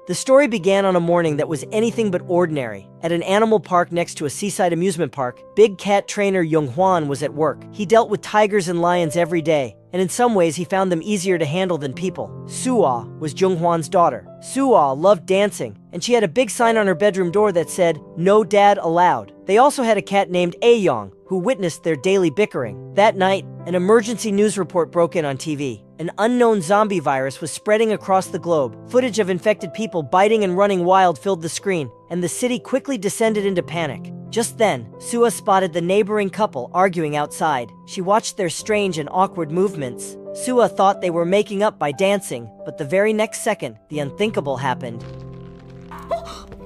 The story began on a morning that was anything but ordinary. At an animal park next to a seaside amusement park, big cat trainer Yonghwan was at work. He dealt with tigers and lions every day, and in some ways he found them easier to handle than people. Suah was Yonghwan's daughter. Suah loved dancing, and she had a big sign on her bedroom door that said, "No Dad Allowed." They also had a cat named Aeyong, who witnessed their daily bickering. That night, an emergency news report broke in on TV. An unknown zombie virus was spreading across the globe. Footage of infected people biting and running wild filled the screen, and the city quickly descended into panic. Just then, Suah spotted the neighboring couple arguing outside. She watched their strange and awkward movements. Suah thought they were making up by dancing, but the very next second, the unthinkable happened.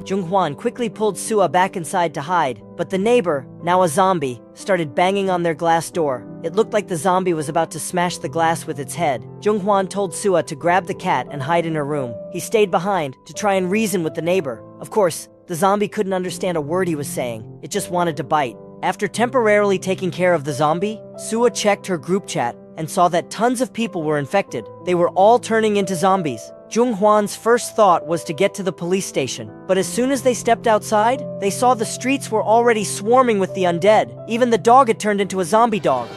Yonghwan quickly pulled Suah back inside to hide, but the neighbor, now a zombie, started banging on their glass door. It looked like the zombie was about to smash the glass with its head. Yonghwan told Suah to grab the cat and hide in her room. He stayed behind to try and reason with the neighbor. Of course, the zombie couldn't understand a word he was saying. It just wanted to bite. After temporarily taking care of the zombie, Suah checked her group chat and saw that tons of people were infected. They were all turning into zombies. Yonghwan's first thought was to get to the police station, but as soon as they stepped outside, they saw the streets were already swarming with the undead. Even the dog had turned into a zombie dog.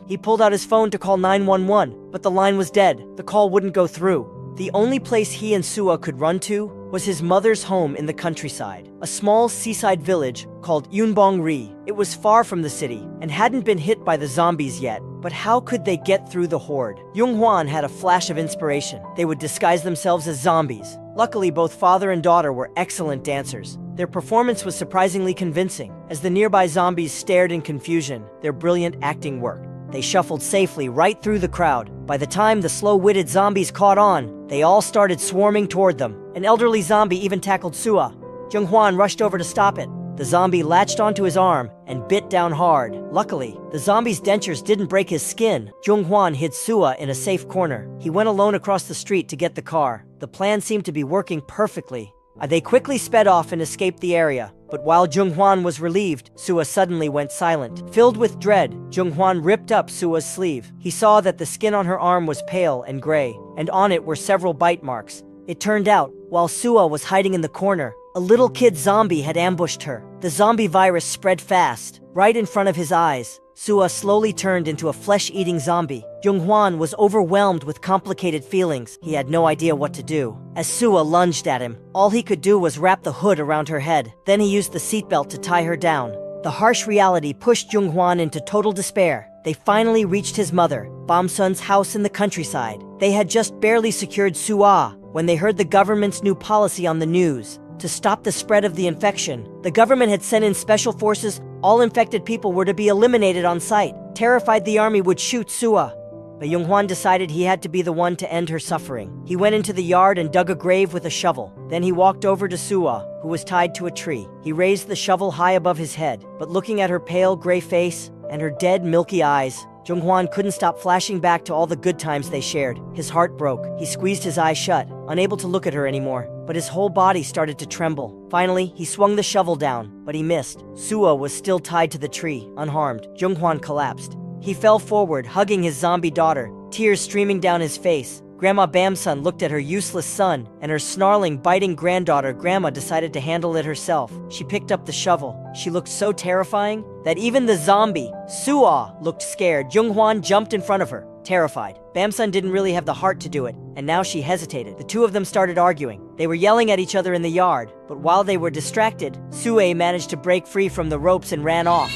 He pulled out his phone to call 911, but the line was dead. The call wouldn't go through. The only place he and Suah could run to was his mother's home in the countryside, a small seaside village called Yunbong-ri. It was far from the city and hadn't been hit by the zombies yet, but how could they get through the horde? Yonghwan had a flash of inspiration. They would disguise themselves as zombies. Luckily, both father and daughter were excellent dancers. Their performance was surprisingly convincing. As the nearby zombies stared in confusion, their brilliant acting worked. They shuffled safely right through the crowd. By the time the slow-witted zombies caught on, they all started swarming toward them. An elderly zombie even tackled Suah. Yonghwan rushed over to stop it. The zombie latched onto his arm and bit down hard. Luckily, the zombie's dentures didn't break his skin. Yonghwan hid Suah in a safe corner. He went alone across the street to get the car. The plan seemed to be working perfectly. They quickly sped off and escaped the area. But while Yonghwan was relieved, Suah suddenly went silent. Filled with dread, Yonghwan ripped up Suah's sleeve. He saw that the skin on her arm was pale and gray, and on it were several bite marks. It turned out, while Suah was hiding in the corner, a little kid zombie had ambushed her. The zombie virus spread fast, right in front of his eyes. Suah slowly turned into a flesh-eating zombie. Yonghwan was overwhelmed with complicated feelings. He had no idea what to do. As Suah lunged at him, all he could do was wrap the hood around her head. Then he used the seatbelt to tie her down. The harsh reality pushed Yonghwan into total despair. They finally reached his mother, Bamsun's house in the countryside. They had just barely secured Suah when they heard the government's new policy on the news. To stop the spread of the infection, the government had sent in special forces. All infected people were to be eliminated on sight. Terrified the army would shoot Suah. But Yonghwan decided he had to be the one to end her suffering. He went into the yard and dug a grave with a shovel. Then he walked over to Suah, who was tied to a tree. He raised the shovel high above his head, but looking at her pale gray face and her dead milky eyes, Yonghwan couldn't stop flashing back to all the good times they shared. His heart broke. He squeezed his eyes shut, unable to look at her anymore, but his whole body started to tremble. Finally, he swung the shovel down, but he missed. Suah was still tied to the tree, unharmed. Yonghwan collapsed. He fell forward, hugging his zombie daughter, tears streaming down his face. Grandma Bamsun looked at her useless son and her snarling, biting granddaughter. Grandma decided to handle it herself. She picked up the shovel. She looked so terrifying that even the zombie, Suah, looked scared. Yonghwan jumped in front of her, terrified. Bamsun didn't really have the heart to do it, and now she hesitated. The two of them started arguing. They were yelling at each other in the yard, but while they were distracted, Suah managed to break free from the ropes and ran off.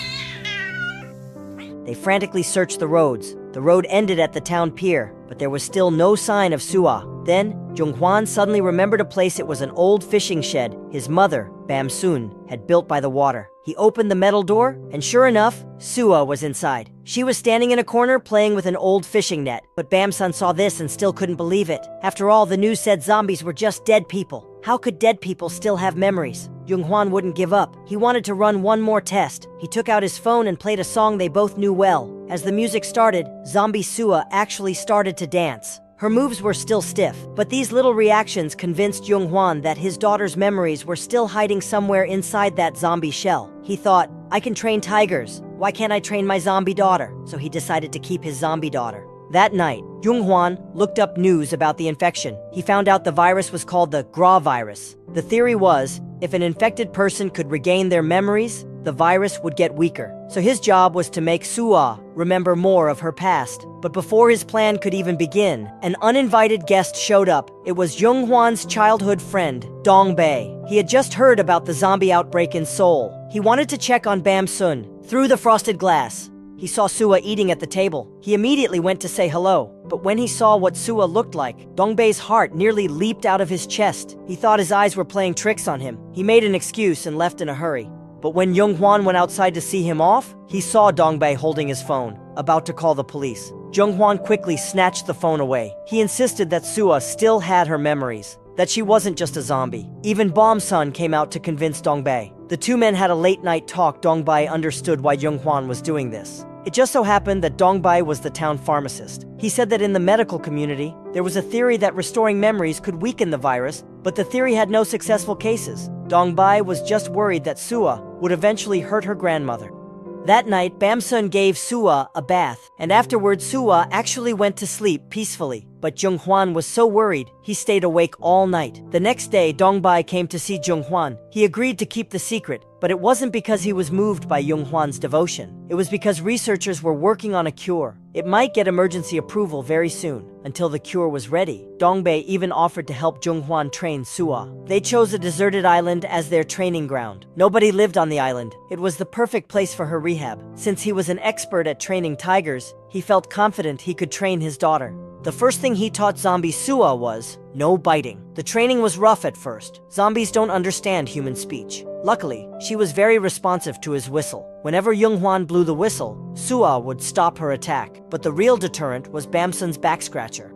They frantically searched the roads. The road ended at the town pier, but there was still no sign of Suah. Then, Yonghwan suddenly remembered a place. It was an old fishing shed his mother, Bamsun, had built by the water. He opened the metal door, and sure enough, Suah was inside. She was standing in a corner playing with an old fishing net, but Bamsun saw this and still couldn't believe it. After all, the news said zombies were just dead people. How could dead people still have memories? Yonghwan wouldn't give up. He wanted to run one more test. He took out his phone and played a song they both knew well. As the music started, zombie Suah actually started to dance. Her moves were still stiff, but these little reactions convinced Yonghwan that his daughter's memories were still hiding somewhere inside that zombie shell. He thought, I can train tigers. Why can't I train my zombie daughter? So he decided to keep his zombie daughter. That night, Jung-hwan looked up news about the infection. He found out the virus was called the Gra virus. The theory was, if an infected person could regain their memories, the virus would get weaker. So his job was to make Suah remember more of her past. But before his plan could even begin, an uninvited guest showed up. It was Jung-hwan's childhood friend, Dong-bae. He had just heard about the zombie outbreak in Seoul. He wanted to check on Bam-sun. Through the frosted glass, he saw Suah eating at the table. He immediately went to say hello. But when he saw what Suah looked like, Dong-bae's heart nearly leaped out of his chest. He thought his eyes were playing tricks on him. He made an excuse and left in a hurry. But when Jung-hwan went outside to see him off, he saw Dong-bae holding his phone, about to call the police. Jung-hwan quickly snatched the phone away. He insisted that Suah still had her memories, that she wasn't just a zombie. Even Bam-sun came out to convince Dong-bae. The two men had a late-night talk. Dong-bae understood why Jung-hwan was doing this. It just so happened that Dong-bae was the town pharmacist. He said that in the medical community, there was a theory that restoring memories could weaken the virus, but the theory had no successful cases. Dong-bae was just worried that Suah would eventually hurt her grandmother. That night, Bam-sun gave Suah a bath, and afterwards Suah actually went to sleep peacefully. But Jung-hwan was so worried, he stayed awake all night. The next day, Dong-bae came to see Jung-hwan. He agreed to keep the secret, but it wasn't because he was moved by Jung-hwan's devotion. It was because researchers were working on a cure. It might get emergency approval very soon. Until the cure was ready, Dong-bae even offered to help Jung-hwan train Suah. They chose a deserted island as their training ground. Nobody lived on the island. It was the perfect place for her rehab. Since he was an expert at training tigers, he felt confident he could train his daughter. The first thing he taught zombie Suah was no biting. The training was rough at first. Zombies don't understand human speech. Luckily, she was very responsive to his whistle. Whenever Jung-hwan blew the whistle, Suah would stop her attack. But the real deterrent was Bam-sun's back scratcher.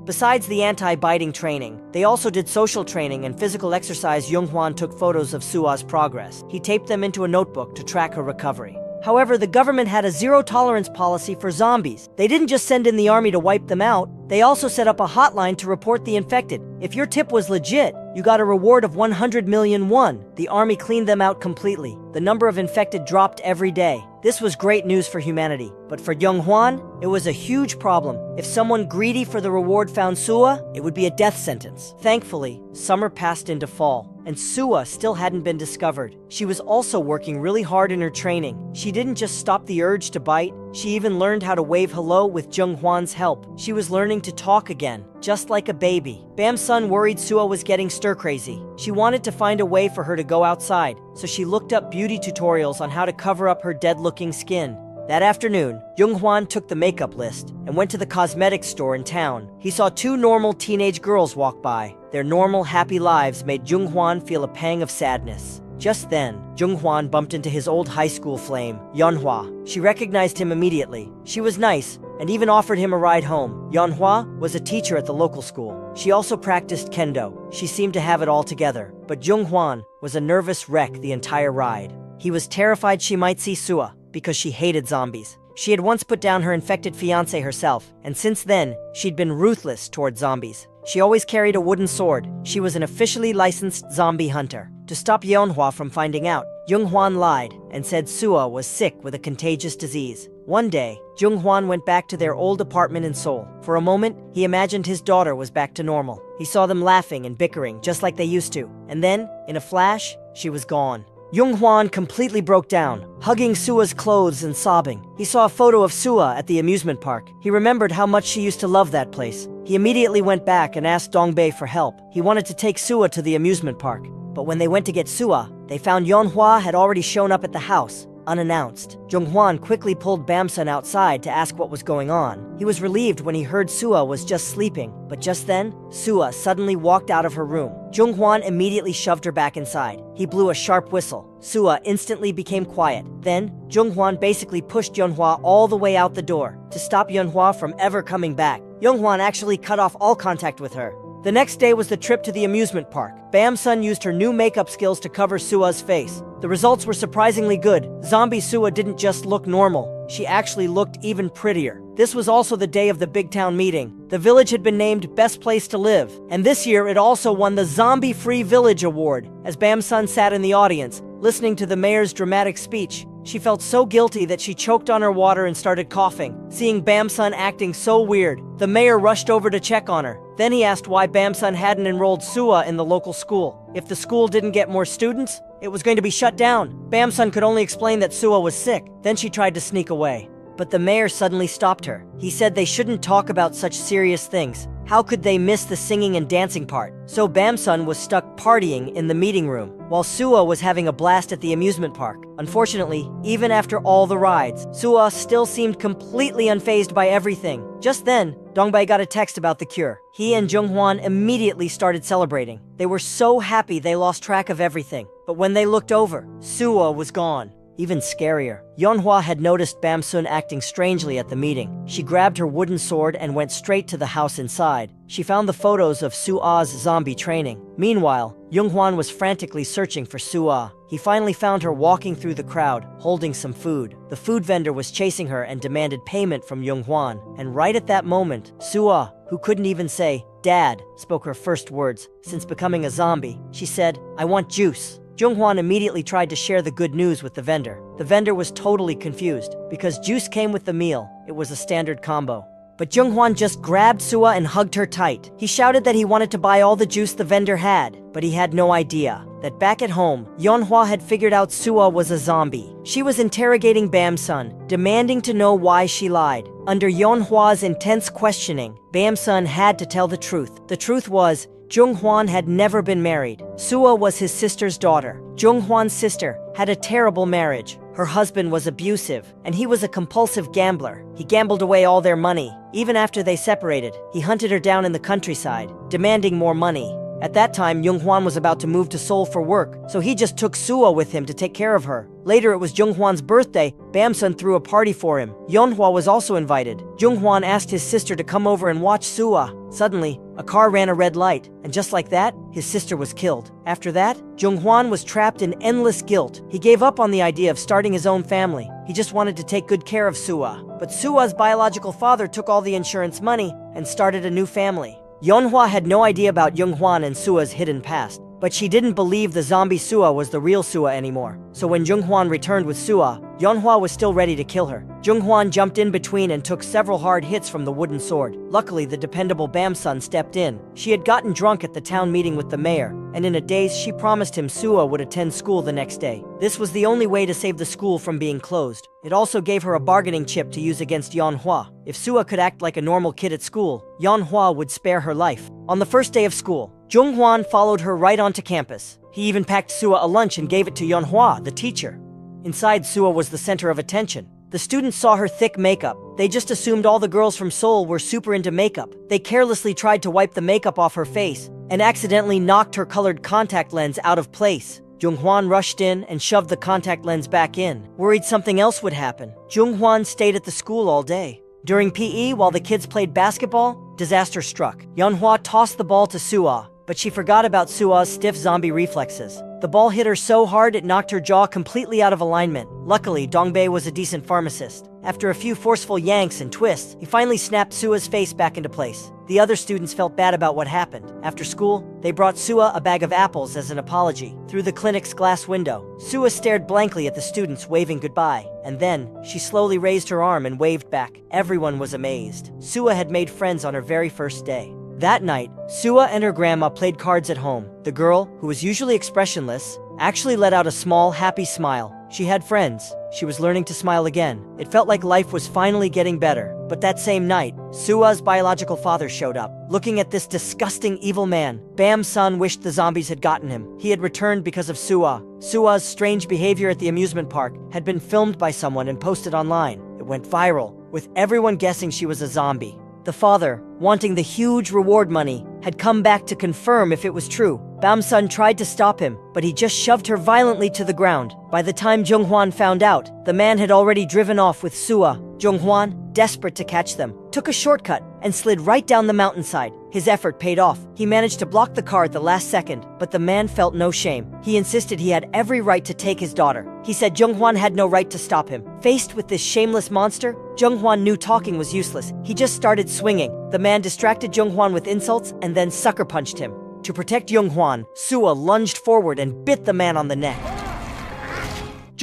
Besides the anti-biting training, they also did social training and physical exercise. Jung-hwan took photos of Suah's progress. He taped them into a notebook to track her recovery. However, the government had a zero-tolerance policy for zombies. They didn't just send in the army to wipe them out, they also set up a hotline to report the infected. If your tip was legit, you got a reward of 100 million won. The army cleaned them out completely. The number of infected dropped every day. This was great news for humanity. But for Jung-hwan, it was a huge problem. If someone greedy for the reward found Suah, it would be a death sentence. Thankfully, summer passed into fall, and Suah still hadn't been discovered. She was also working really hard in her training. She didn't just stop the urge to bite, she even learned how to wave hello with Jung-hwan's help. She was learning to talk again, just like a baby. Bam-sun worried Suah was getting stir-crazy. She wanted to find a way for her to go outside, so she looked up beauty tutorials on how to cover up her dead-looking skin. That afternoon, Jung-hwan took the makeup list and went to the cosmetics store in town. He saw two normal teenage girls walk by. Their normal, happy lives made Jung-hwan feel a pang of sadness. Just then, Jung-hwan bumped into his old high school flame, Yeonhwa. She recognized him immediately. She was nice, and even offered him a ride home. Yeonhwa was a teacher at the local school. She also practiced kendo. She seemed to have it all together. But Jung-hwan was a nervous wreck the entire ride. He was terrified she might see Suah, because she hated zombies. She had once put down her infected fiancé herself, and since then, she'd been ruthless toward zombies. She always carried a wooden sword. She was an officially licensed zombie hunter. To stop Yeonhwa from finding out, Jung-hwan lied and said Suah was sick with a contagious disease. One day, Jung-hwan went back to their old apartment in Seoul. For a moment, he imagined his daughter was back to normal. He saw them laughing and bickering just like they used to. And then, in a flash, she was gone. Jung-hwan completely broke down, hugging Suah's clothes and sobbing. He saw a photo of Suah at the amusement park. He remembered how much she used to love that place. He immediately went back and asked Dong-bae for help. He wanted to take Suah to the amusement park. But when they went to get Suah, they found Yeonhwa had already shown up at the house, unannounced. Jung-hwan quickly pulled Bam-sun outside to ask what was going on. He was relieved when he heard Suah was just sleeping, but just then, Suah suddenly walked out of her room. Jung-hwan immediately shoved her back inside. He blew a sharp whistle. Suah instantly became quiet. Then, Jung-hwan basically pushed Yeonhwa all the way out the door to stop Yeonhwa from ever coming back. Jung-hwan actually cut off all contact with her. The next day was the trip to the amusement park. Bam-sun used her new makeup skills to cover Suah's face. The results were surprisingly good. Zombie Suah didn't just look normal, she actually looked even prettier. This was also the day of the big town meeting. The village had been named Best Place to Live, and this year it also won the Zombie Free Village Award. As Bam-sun sat in the audience, listening to the mayor's dramatic speech, She felt so guilty that she choked on her water and started coughing. Seeing Bamsun acting so weird, the mayor rushed over to check on her. Then he asked why Bamsun hadn't enrolled Sua in the local school. If the school didn't get more students, it was going to be shut down. Bamsun could only explain that Sua was sick. Then she tried to sneak away. But the mayor suddenly stopped her. He said they shouldn't talk about such serious things. How could they miss the singing and dancing part? So Bamsun was stuck partying in the meeting room, while Sua was having a blast at the amusement park. Unfortunately, even after all the rides, Sua still seemed completely unfazed by everything. Just then, Dongbei got a text about the cure. He and Junghwan immediately started celebrating. They were so happy they lost track of everything. But when they looked over, Sua was gone. Even scarier, Yeonhwa had noticed Bamsun acting strangely at the meeting. She grabbed her wooden sword and went straight to the house inside. She found the photos of Sua's zombie training. Meanwhile, Junghwan was frantically searching for Sua. He finally found her walking through the crowd, holding some food. The food vendor was chasing her and demanded payment from Junghwan. And right at that moment, Sua, who couldn't even say, "Dad," spoke her first words since becoming a zombie. She said, "I want juice." Junghwan immediately tried to share the good news with the vendor. The vendor was totally confused. Because juice came with the meal, it was a standard combo. But Junghwan just grabbed Sua and hugged her tight. He shouted that he wanted to buy all the juice the vendor had, but he had no idea that back at home, Yeonhwa had figured out Sua was a zombie. She was interrogating Bamsun, demanding to know why she lied. Under Yeonhwa's intense questioning, Bamsun had to tell the truth. The truth was, Junghwan had never been married. Sua was his sister's daughter. Junghwan's sister had a terrible marriage. Her husband was abusive, and he was a compulsive gambler. He gambled away all their money. Even after they separated, he hunted her down in the countryside, demanding more money. At that time, Junghwan was about to move to Seoul for work, so he just took Sua with him to take care of her. Later, it was Junghwan's birthday. Bamsun threw a party for him. Yeonhwa was also invited. Junghwan asked his sister to come over and watch Sua. Suddenly, a car ran a red light, and just like that, his sister was killed. After that, Junghwan was trapped in endless guilt. He gave up on the idea of starting his own family. He just wanted to take good care of Sua. But Sua's biological father took all the insurance money and started a new family. Yeonhwa had no idea about Junghwan and Sua's hidden past, but she didn't believe the zombie Sua was the real Sua anymore. So when Junghwan returned with Sua, Yeonhwa was still ready to kill her. Junghwan jumped in between and took several hard hits from the wooden sword. Luckily, the dependable Bamsun stepped in. She had gotten drunk at the town meeting with the mayor, and in a daze she promised him Sua would attend school the next day. This was the only way to save the school from being closed. It also gave her a bargaining chip to use against Yeonhwa. If Sua could act like a normal kid at school, Yeonhwa would spare her life. On the first day of school, Junghwan followed her right onto campus. He even packed Sua a lunch and gave it to Yeonhwa, the teacher. Inside, Sua was the center of attention. The students saw her thick makeup. They just assumed all the girls from Seoul were super into makeup. They carelessly tried to wipe the makeup off her face and accidentally knocked her colored contact lens out of place. Junghwan rushed in and shoved the contact lens back in, worried something else would happen. Junghwan stayed at the school all day. During PE, while the kids played basketball, disaster struck. Yeonhwa tossed the ball to Sua, but she forgot about Sua's stiff zombie reflexes. The ball hit her so hard it knocked her jaw completely out of alignment. Luckily, Dongbei was a decent pharmacist. After a few forceful yanks and twists, he finally snapped Sua's face back into place. The other students felt bad about what happened. After school, they brought Sua a bag of apples as an apology. Through the clinic's glass window, Sua stared blankly at the students, waving goodbye. And then, she slowly raised her arm and waved back. Everyone was amazed. Sua had made friends on her very first day. That night, Sua and her grandma played cards at home. The girl, who was usually expressionless, actually let out a small, happy smile. She had friends. She was learning to smile again. It felt like life was finally getting better. But that same night, Sua's biological father showed up. Looking at this disgusting, evil man, Bamsun wished the zombies had gotten him. He had returned because of Sua. Sua's strange behavior at the amusement park had been filmed by someone and posted online. It went viral, with everyone guessing she was a zombie. The father, wanting the huge reward money, had come back to confirm if it was true. Bamsun tried to stop him, but he just shoved her violently to the ground. By the time Junghwan found out, the man had already driven off with Sua. Junghwan, desperate to catch them, took a shortcut and slid right down the mountainside. His effort paid off. He managed to block the car at the last second, but the man felt no shame. He insisted he had every right to take his daughter. He said Junghwan had no right to stop him. Faced with this shameless monster, Junghwan knew talking was useless. He just started swinging. The man distracted Junghwan with insults and then sucker punched him. To protect Junghwan, Sua lunged forward and bit the man on the neck.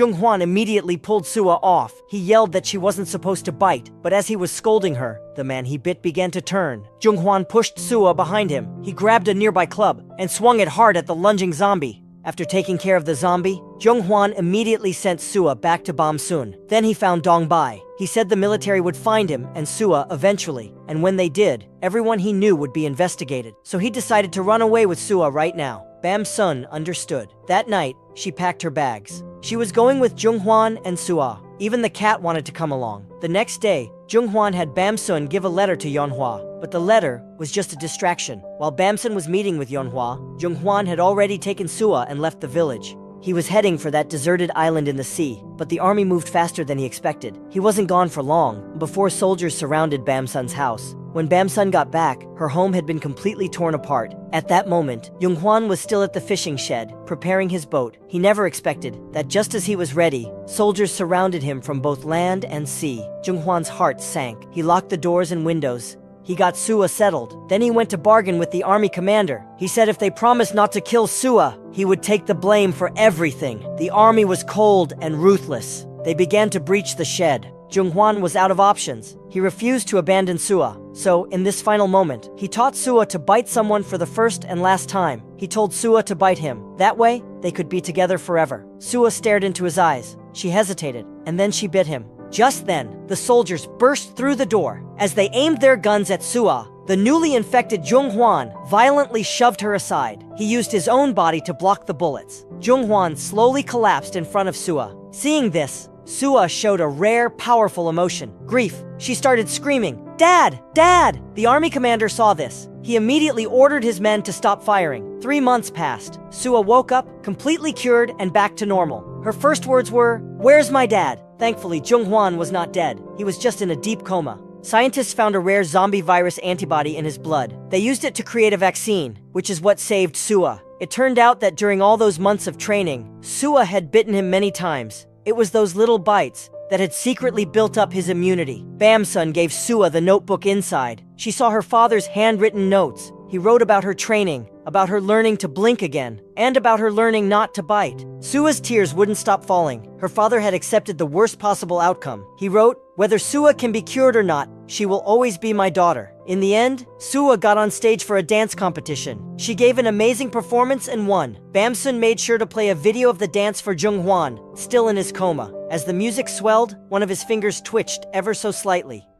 Jung-hwan immediately pulled Sua off. He yelled that she wasn't supposed to bite, but as he was scolding her, the man he bit began to turn. Jung-hwan pushed Sua behind him. He grabbed a nearby club and swung it hard at the lunging zombie. After taking care of the zombie, Jung-hwan immediately sent Sua back to Bam-sun. Then he found Dong-bai. He said the military would find him and Sua eventually, and when they did, everyone he knew would be investigated. So he decided to run away with Sua right now. Bam-sun understood. That night, she packed her bags. She was going with Jung-hwan and Sua. Even the cat wanted to come along. The next day, Jung-hwan had Bam-sun give a letter to Yeonhwa, but the letter was just a distraction. While Bam-sun was meeting with Yeonhwa, Jung-hwan had already taken Sua and left the village. He was heading for that deserted island in the sea, but the army moved faster than he expected. He wasn't gone for long before soldiers surrounded Bam-sun's house. When Bam-sun got back, her home had been completely torn apart. At that moment, Jung-hwan was still at the fishing shed, preparing his boat. He never expected that just as he was ready, soldiers surrounded him from both land and sea. Jung-hwan's heart sank. He locked the doors and windows. He got Sua settled. Then he went to bargain with the army commander. He said if they promised not to kill Sua, he would take the blame for everything. The army was cold and ruthless. They began to breach the shed. Jung-hwan was out of options. He refused to abandon Sua. So, in this final moment, he taught Sua to bite someone for the first and last time. He told Sua to bite him. That way, they could be together forever. Sua stared into his eyes. She hesitated, and then she bit him. Just then, the soldiers burst through the door. As they aimed their guns at Sua, the newly infected Jung-hwan violently shoved her aside. He used his own body to block the bullets. Jung-hwan slowly collapsed in front of Sua. Seeing this, Sua showed a rare, powerful emotion, grief. She started screaming, "Dad! Dad!" The army commander saw this. He immediately ordered his men to stop firing. 3 months passed. Sua woke up, completely cured and back to normal. Her first words were, "Where's my dad?" Thankfully, Jung-hwan was not dead. He was just in a deep coma. Scientists found a rare zombie virus antibody in his blood. They used it to create a vaccine, which is what saved Sua. It turned out that during all those months of training, Sua had bitten him many times. It was those little bites that had secretly built up his immunity. Bam-sun gave Sua the notebook inside. She saw her father's handwritten notes. He wrote about her training, about her learning to blink again, and about her learning not to bite. Sua's tears wouldn't stop falling. Her father had accepted the worst possible outcome. He wrote, "Whether Sua can be cured or not, she will always be my daughter." In the end, Sua got on stage for a dance competition. She gave an amazing performance and won. Bam-sun made sure to play a video of the dance for Jung-hwan, still in his coma. As the music swelled, one of his fingers twitched ever so slightly.